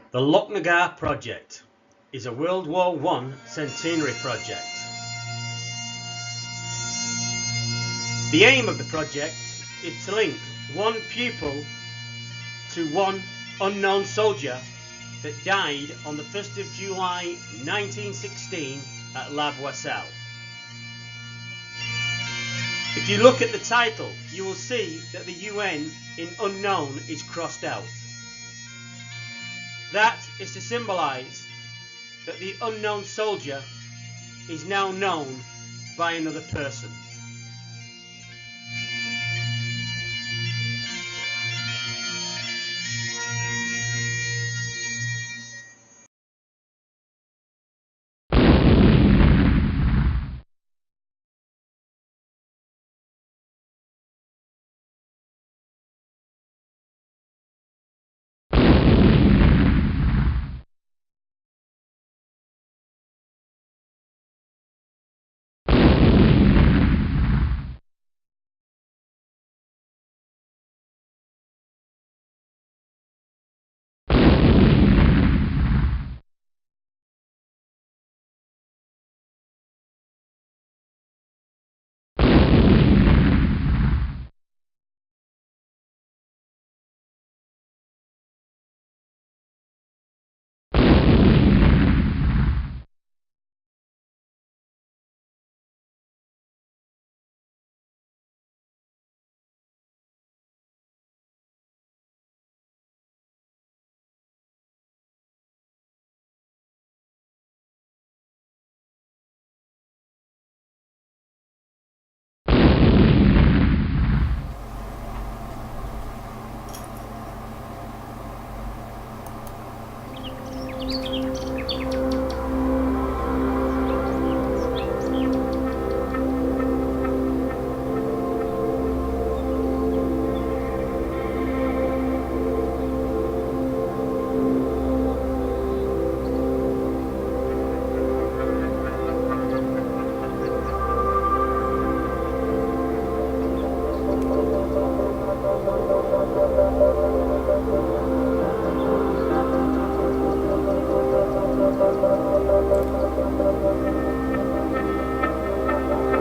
The Lochnagar Project is a World War I centenary project. The aim of the project is to link one pupil to one unknown soldier that died on the 1st of July 1916 at La Boisselle. If you look at the title, you will see that the UN in unknown is crossed out. That is to symbolise that the unknown soldier is now known by another person.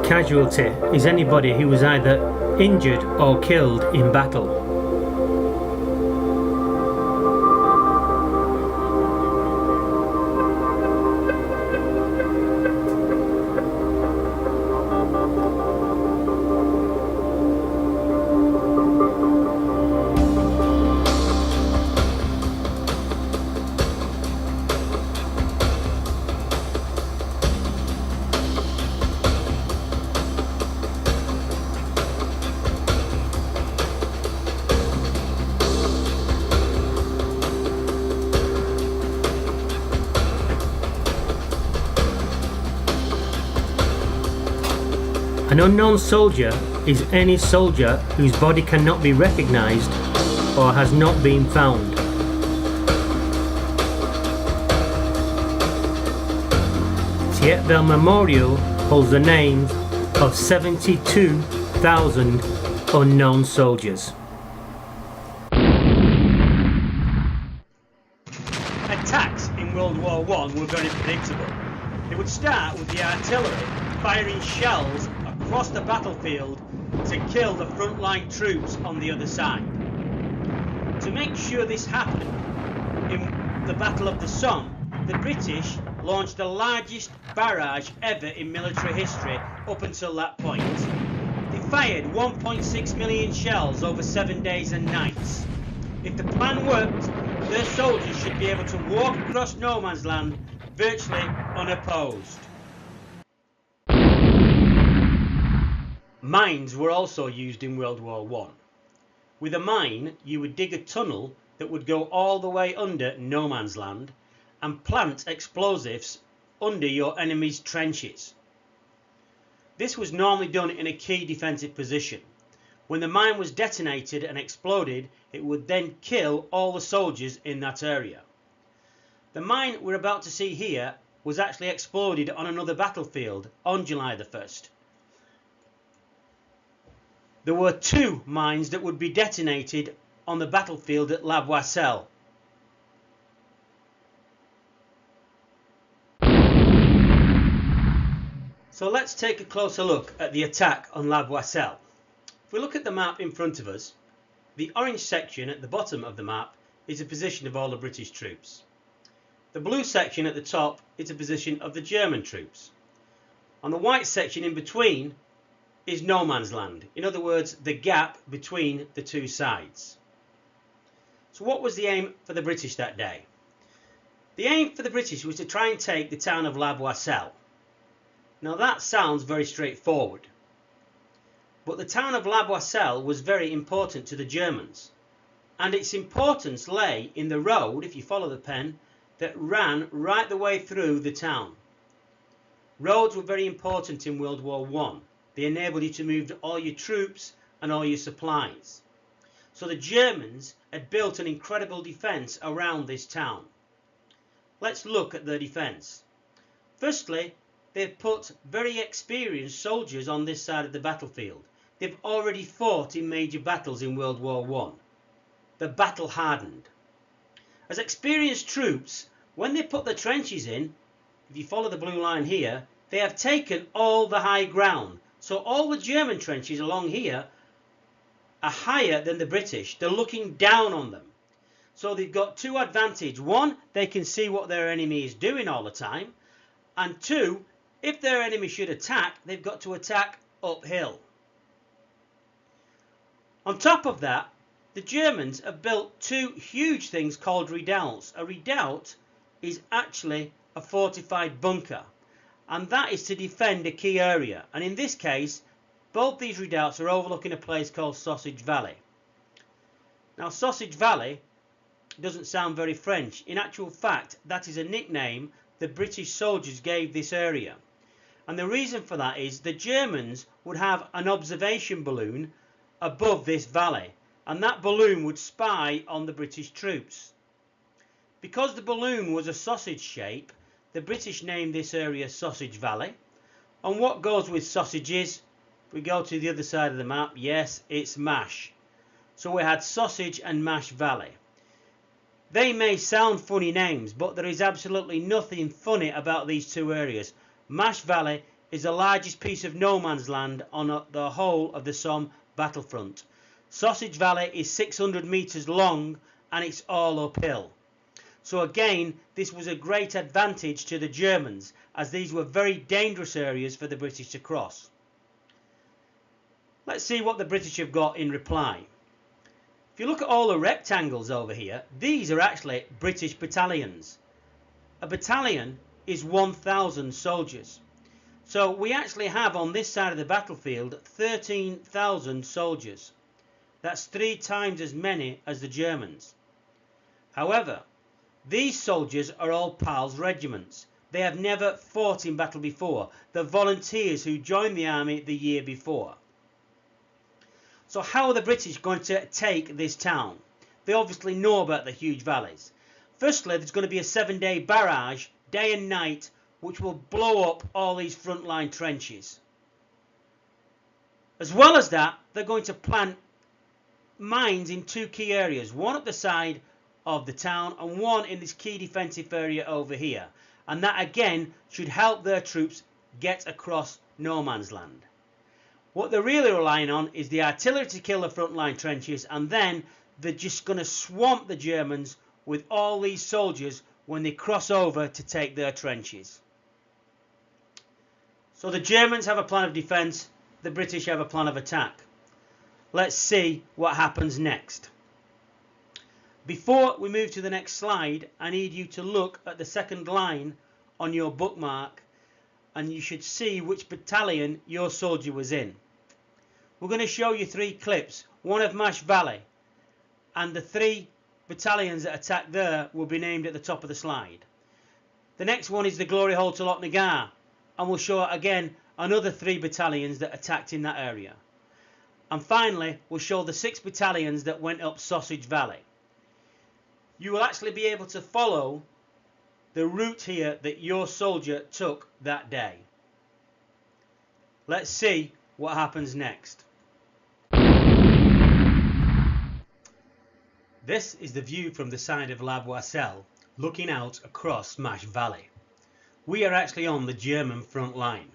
Casualty is anybody who was either injured or killed in battle. An unknown soldier is any soldier whose body cannot be recognized or has not been found. Thiepval Memorial holds the names of 72,000 unknown soldiers. Attacks in World War I were very predictable. They would start with the artillery firing shells across the battlefield to kill the frontline troops on the other side. To make sure this happened, in the Battle of the Somme, the British launched the largest barrage ever in military history up until that point. They fired 1.6 million shells over 7 days and nights. If the plan worked, their soldiers should be able to walk across no man's land virtually unopposed. Mines were also used in World War I. With a mine, you would dig a tunnel that would go all the way under no man's land and plant explosives under your enemy's trenches. This was normally done in a key defensive position. When the mine was detonated and exploded, it would then kill all the soldiers in that area. The mine we're about to see here was actually exploded on another battlefield on July the 1st. There were 2 mines that would be detonated on the battlefield at La Boisselle. So let's take a closer look at the attack on La Boisselle. If we look at the map in front of us, the orange section at the bottom of the map is the position of all the British troops. The blue section at the top is the position of the German troops. On the white section in between is no man's land. In other words, the gap between the two sides. So what was the aim for the British that day? The aim for the British was to try and take the town of La Boisselle. Now that sounds very straightforward. But the town of La Boisselle was very important to the Germans. And its importance lay in the road, if you follow the pen, that ran right the way through the town. Roads were very important in World War I. They enabled you to move all your troops and all your supplies. So the Germans had built an incredible defence around this town. Let's look at their defence. Firstly, they've put very experienced soldiers on this side of the battlefield. They've already fought in major battles in World War I. They're battle hardened. As experienced troops, when they put the trenches in, if you follow the blue line here, they have taken all the high ground. So all the German trenches along here are higher than the British. They're looking down on them. So they've got two advantages. One, they can see what their enemy is doing all the time. And two, if their enemy should attack, they've got to attack uphill. On top of that, the Germans have built two huge things called redoubts. A redoubt is actually a fortified bunker, and that is to defend a key area. And in this case, both these redoubts are overlooking a place called Sausage Valley. Now, Sausage Valley doesn't sound very French. In actual fact, that is a nickname the British soldiers gave this area. And the reason for that is the Germans would have an observation balloon above this valley, and that balloon would spy on the British troops. Because the balloon was a sausage shape, the British named this area Sausage Valley. And what goes with sausages? If we go to the other side of the map, yes, it's mash. So we had Sausage and Mash Valley. They may sound funny names, but there is absolutely nothing funny about these two areas. Mash Valley is the largest piece of no man's land on the whole of the Somme battlefront. Sausage Valley is 600 metres long and it's all uphill. So again, this was a great advantage to the Germans, as these were very dangerous areas for the British to cross. Let's see what the British have got in reply. If you look at all the rectangles over here, these are actually British battalions. A battalion is 1,000 soldiers. So we actually have on this side of the battlefield 13,000 soldiers. That's 3 times as many as the Germans. However, these soldiers are all PALS regiments. They have never fought in battle before. They're volunteers who joined the army the year before. So how are the British going to take this town? They obviously know about the huge valleys. Firstly, there's going to be a 7-day barrage, day and night, which will blow up all these frontline trenches. As well as that, they're going to plant mines in 2 key areas, one at the side of the town and one in this key defensive area over here. And that again should help their troops get across no man's land. What they're really relying on is the artillery to kill the frontline trenches, and then they're just going to swamp the Germans with all these soldiers when they cross over to take their trenches. So the Germans have a plan of defence, the British have a plan of attack. Let's see what happens next. Before we move to the next slide, I need you to look at the second line on your bookmark, and you should see which battalion your soldier was in. We're going to show you 3 clips, one of Mash Valley, and the 3 battalions that attacked there will be named at the top of the slide. The next one is the Glory Hole to Lochnagar, and we'll show again another 3 battalions that attacked in that area. And finally, we'll show the 6 battalions that went up Sausage Valley. You will actually be able to follow the route here that your soldier took that day. Let's see what happens next. This is the view from the side of La Boisselle, looking out across Mash Valley. We are actually on the German front line.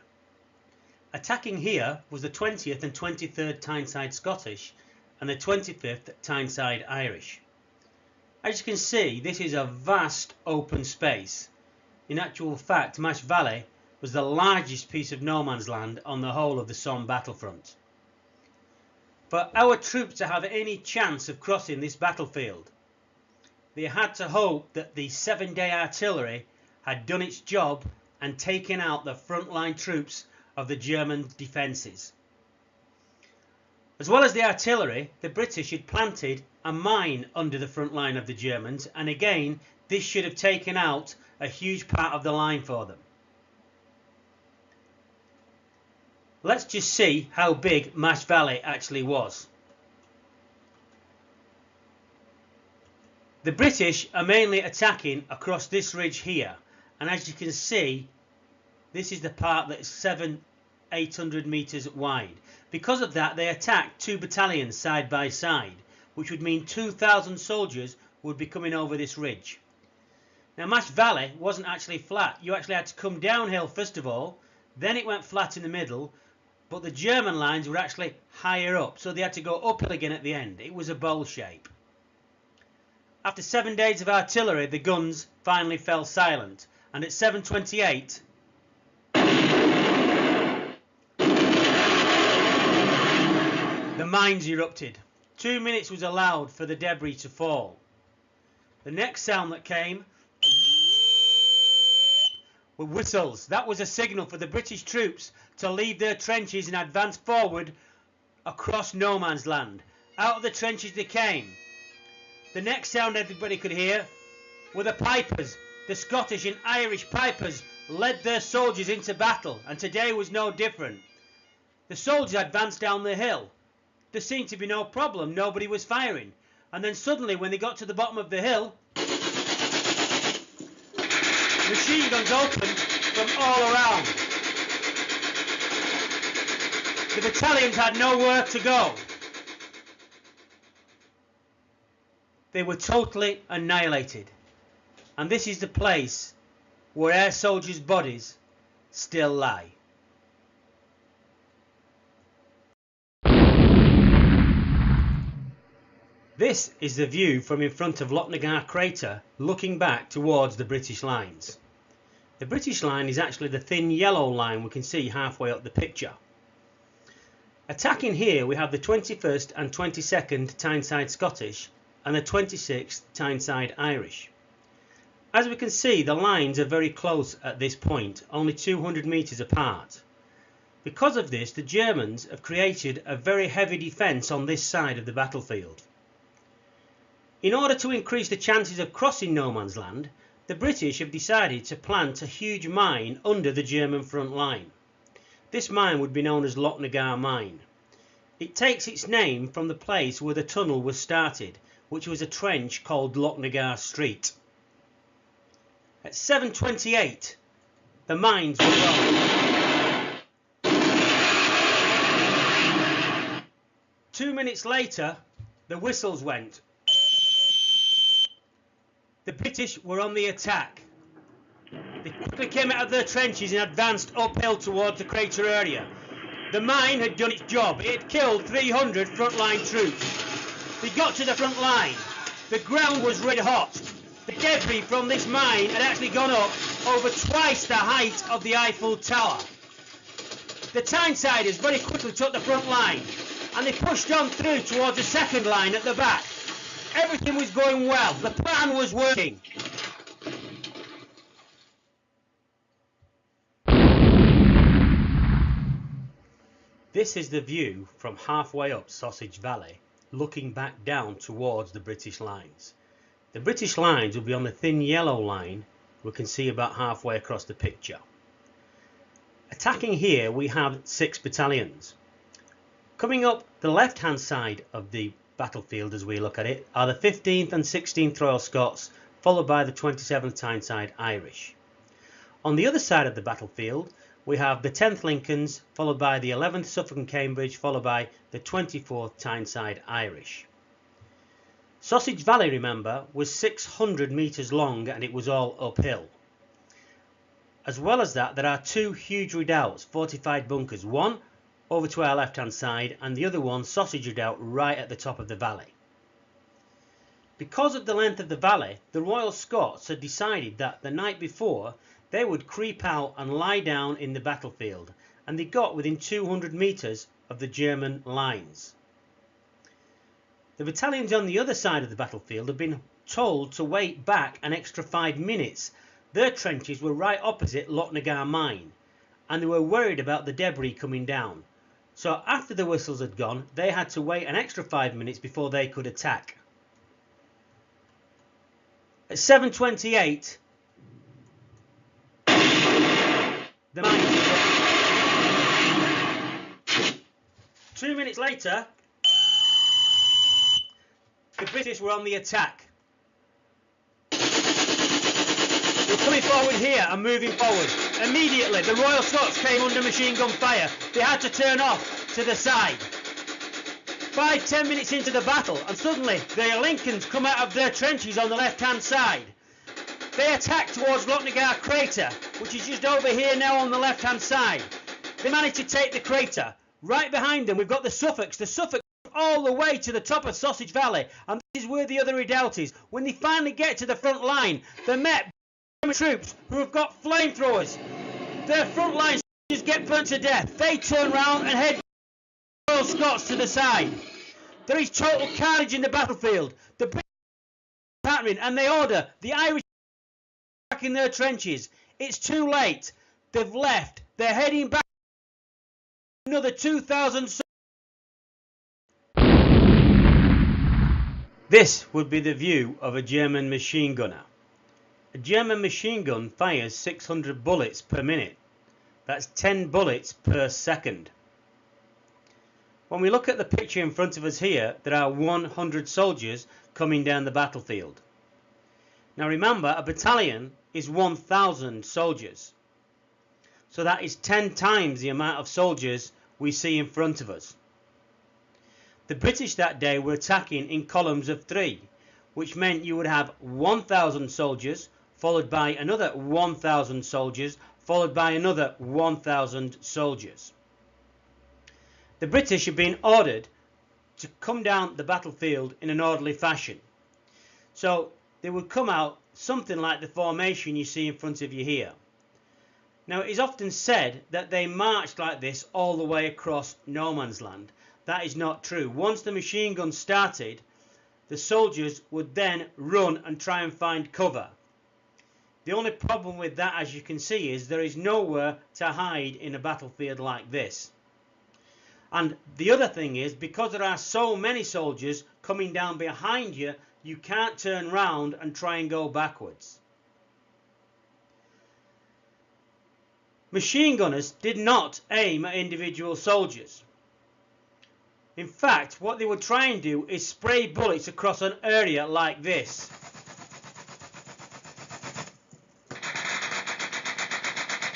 Attacking here was the 20th and 23rd Tyneside Scottish and the 25th Tyneside Irish. As you can see, this is a vast open space. In actual fact, Mash Valley was the largest piece of no man's land on the whole of the Somme battlefront. For our troops to have any chance of crossing this battlefield, they had to hope that the 7-day artillery had done its job and taken out the frontline troops of the German defences. As well as the artillery, the British had planted a mine under the front line of the Germans, and again this should have taken out a huge part of the line for them. Let's just see how big Mash Valley actually was. The British are mainly attacking across this ridge here, and as you can see, this is the part that is 700-800 metres wide. Because of that, they attacked 2 battalions side by side, which would mean 2,000 soldiers would be coming over this ridge. Now Mash Valley wasn't actually flat. You actually had to come downhill first of all, then it went flat in the middle, but the German lines were actually higher up, so they had to go uphill again at the end. It was a bowl shape. After 7 days of artillery, the guns finally fell silent, and at 7:28 the mines erupted. 2 minutes was allowed for the debris to fall. The next sound that came were whistles. That was a signal for the British troops to leave their trenches and advance forward across no man's land. Out of the trenches they came. The next sound everybody could hear were the pipers. The Scottish and Irish pipers led their soldiers into battle, and today was no different. The soldiers advanced down the hill. There seemed to be no problem, nobody was firing. And then suddenly, when they got to the bottom of the hill, machine guns opened from all around. The battalions had nowhere to go. They were totally annihilated. And this is the place where our soldiers' bodies still lie. This is the view from in front of Lochnagar crater, looking back towards the British lines. The British line is actually the thin yellow line we can see halfway up the picture. Attacking here we have the 21st and 22nd Tyneside Scottish and the 26th Tyneside Irish. As we can see, the lines are very close at this point, only 200 metres apart. Because of this, the Germans have created a very heavy defence on this side of the battlefield. In order to increase the chances of crossing no man's land, the British have decided to plant a huge mine under the German front line. This mine would be known as Lochnagar Mine. It takes its name from the place where the tunnel was started, which was a trench called Lochnagar Street. At 7:28, the mines were gone. 2 minutes later, the whistles went. The British were on the attack. They quickly came out of their trenches and advanced uphill towards the crater area. The mine had done its job. It had killed 300 frontline troops. They got to the front line. The ground was red hot. The debris from this mine had actually gone up over twice the height of the Eiffel Tower. The Tynesiders very quickly took the front line and they pushed on through towards the second line at the back. Everything was going well. The plan was working. This is the view from halfway up Sausage Valley, looking back down towards the British lines. The British lines will be on the thin yellow line we can see about halfway across the picture. Attacking here we have 6 battalions. Coming up the left hand side of the battlefield as we look at it are the 15th and 16th Royal Scots, followed by the 27th Tyneside Irish. On the other side of the battlefield we have the 10th Lincolns, followed by the 11th Suffolk and Cambridge, followed by the 24th Tyneside Irish. Sausage Valley, remember, was 600 metres long and it was all uphill. As well as that, there are two huge redoubts, fortified bunkers, one over to our left hand side and the other one, Sausage Redoubt, right at the top of the valley. Because of the length of the valley, the Royal Scots had decided that the night before they would creep out and lie down in the battlefield, and they got within 200 metres of the German lines. The battalions on the other side of the battlefield had been told to wait back an extra 5 minutes. Their trenches were right opposite Lochnagar Mine, and they were worried about the debris coming down. So after the whistles had gone, they had to wait an extra 5 minutes before they could attack. At 7:28, the mine. 2 minutes later, the British were on the attack. They were coming forward here and moving forward. Immediately, the Royal Scots came under machine gun fire. They had to turn off to the side. 5-10 minutes into the battle, and suddenly the Lincolns come out of their trenches on the left-hand side. They attack towards Lochnagar Crater, which is just over here now on the left-hand side. They manage to take the crater. Right behind them, we've got the Suffolks. The Suffolks all the way to the top of Sausage Valley, and this is where the other redoubt is. When they finally get to the front line, they're met by troops who have got flamethrowers. Their front lines just get burnt to death. They turn round and head Royal Scots to the side. There is total carnage in the battlefield. The British are battering, and they order the Irish back in their trenches. It's too late. They've left. They're heading back. Another 2,000. This would be the view of a German machine gunner. A German machine gun fires 600 bullets per minute. That's 10 bullets per second. When we look at the picture in front of us here, there are 100 soldiers coming down the battlefield. Now remember, a battalion is 1,000 soldiers. So that is 10 times the amount of soldiers we see in front of us. The British that day were attacking in columns of 3, which meant you would have 1,000 soldiers, followed by another 1,000 soldiers, followed by another 1,000 soldiers. The British had been ordered to come down the battlefield in an orderly fashion. So they would come out something like the formation you see in front of you here. Now, it is often said that they marched like this all the way across no man's land. That is not true. Once the machine gun started, the soldiers would then run and try and find cover. The only problem with that, as you can see, is there is nowhere to hide in a battlefield like this. And the other thing is, because there are so many soldiers coming down behind you, you can't turn round and try and go backwards. Machine gunners did not aim at individual soldiers. In fact, what they would try and do is spray bullets across an area like this.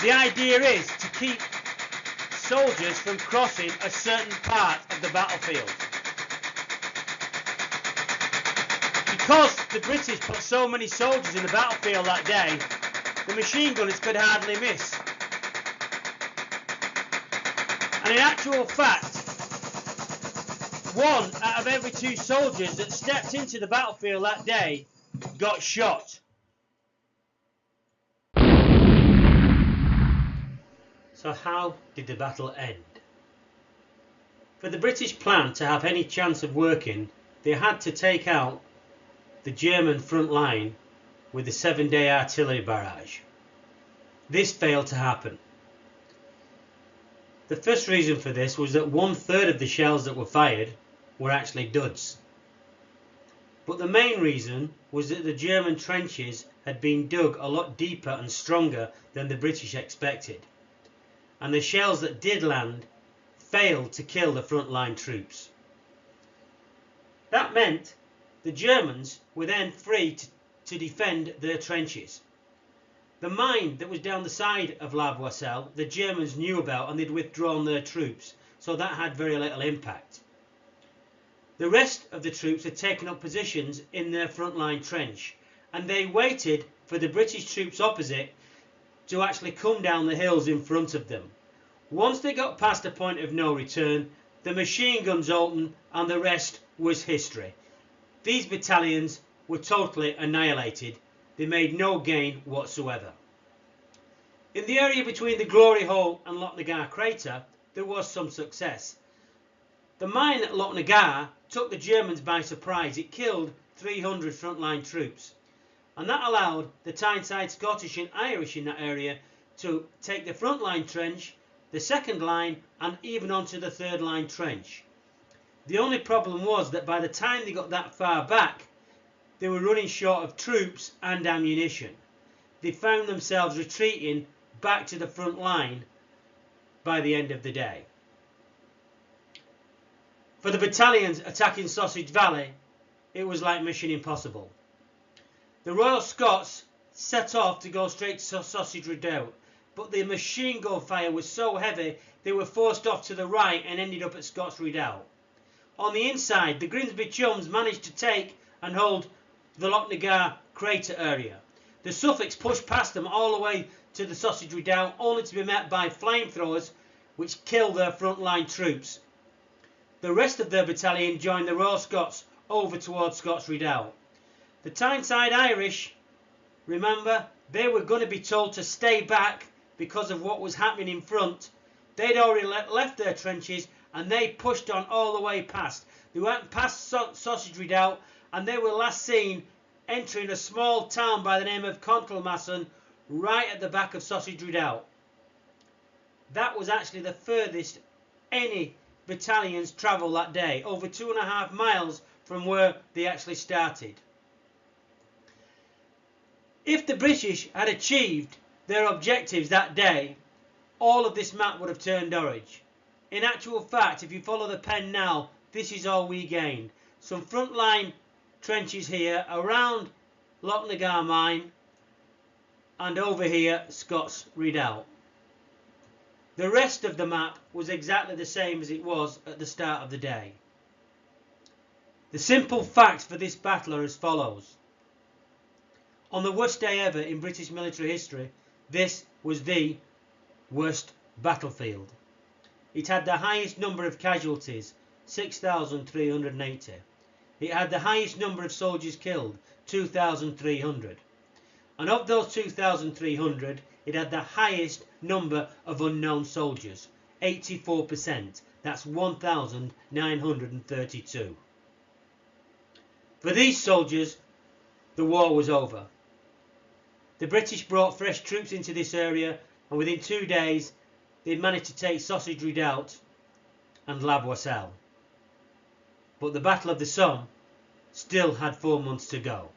The idea is to keep soldiers from crossing a certain part of the battlefield. Because the British put so many soldiers in the battlefield that day, the machine gunners could hardly miss. And in actual fact, 1 out of every 2 soldiers that stepped into the battlefield that day got shot. So how did the battle end? For the British plan to have any chance of working, they had to take out the German front line with the 7-day artillery barrage. This failed to happen. The first reason for this was that 1/3 of the shells that were fired were actually duds. But the main reason was that the German trenches had been dug a lot deeper and stronger than the British expected, and the shells that did land failed to kill the frontline troops. That meant the Germans were then free to defend their trenches. The mine that was down the side of La Boisselle, the Germans knew about, and they'd withdrawn their troops, so that had very little impact. The rest of the troops had taken up positions in their frontline trench, and they waited for the British troops opposite to actually come down the hills in front of them. Once they got past a point of no return, the machine guns opened and the rest was history. These battalions were totally annihilated. They made no gain whatsoever. In the area between the Glory Hole and Lochnagar Crater, there was some success. The mine at Lochnagar took the Germans by surprise. It killed 300 frontline troops, and that allowed the Tyneside Scottish and Irish in that area to take the frontline trench, the second line, and even onto the third line trench. The only problem was that by the time they got that far back, they were running short of troops and ammunition. They found themselves retreating back to the front line by the end of the day. For the battalions attacking Sausage Valley, it was like Mission Impossible. The Royal Scots set off to go straight to Sausage Redoubt, but the machine gun fire was so heavy they were forced off to the right and ended up at Scots Redoubt. On the inside, the Grimsby Chums managed to take and hold the Lochnagar Crater area. The Suffolks pushed past them all the way to the Sausage Redoubt, only to be met by flamethrowers which killed their frontline troops. The rest of their battalion joined the Royal Scots over towards Scots Redoubt. The Tyneside Irish, remember, they were going to be told to stay back because of what was happening in front. They'd already left their trenches and they pushed on all the way past. They went past Sausage Redoubt and they were last seen entering a small town by the name of Contalmasson right at the back of Sausage Redoubt. That was actually the furthest any battalions travelled that day, over 2.5 miles from where they actually started. If the British had achieved their objectives that day, all of this map would have turned orange. In actual fact, if you follow the pen now, this is all we gained. Some frontline trenches here around Lochnagar Mine, and over here Scots Redoubt. The rest of the map was exactly the same as it was at the start of the day. The simple facts for this battle are as follows. On the worst day ever in British military history, this was the worst battlefield. It had the highest number of casualties, 6,380. It had the highest number of soldiers killed, 2,300. And of those 2,300, it had the highest number of unknown soldiers, 84%. That's 1,932. For these soldiers, the war was over. The British brought fresh troops into this area, and within 2 days, they'd managed to take Sausage Redoubt and La Boisselle. But the Battle of the Somme still had 4 months to go.